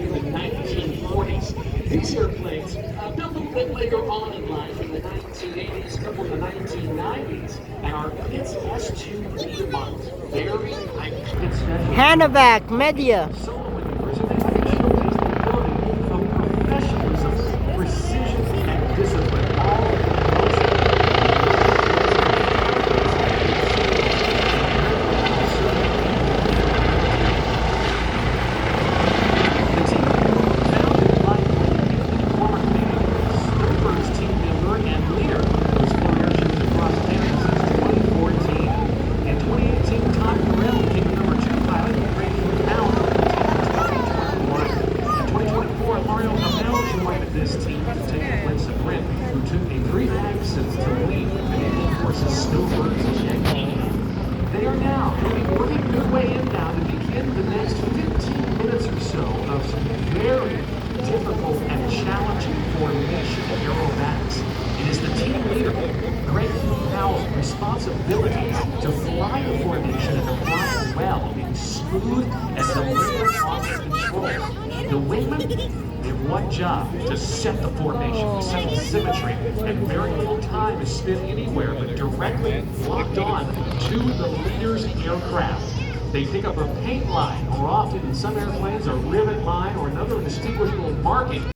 in the 1940s. These airplanes built a little bit later on in life in the 1980s, couple in the 1990s, and are its S2B models. Very iconic. Hanavak Media. Solo maneuvers, and they like to showcase the ability of professionalism, precision, and discipline, all in the this team to take the place of Greenwood, who took a brief absence to lead the Canadian Forces Snowbirds campaign. They are now working a good way in now to begin the next 15 minutes or so of some very difficult and challenging formation aerobatics. It is the team leader, Greg Powell's responsibility to fly the formation and to fly it well, being smooth and deliberate on the controls. The wingman, they have one job: to set the formation, set the symmetry, and very little time is spent anywhere but directly locked on to the leader's aircraft. They pick up a paint line, or often in some airplanes a rivet line or another distinguishable marking.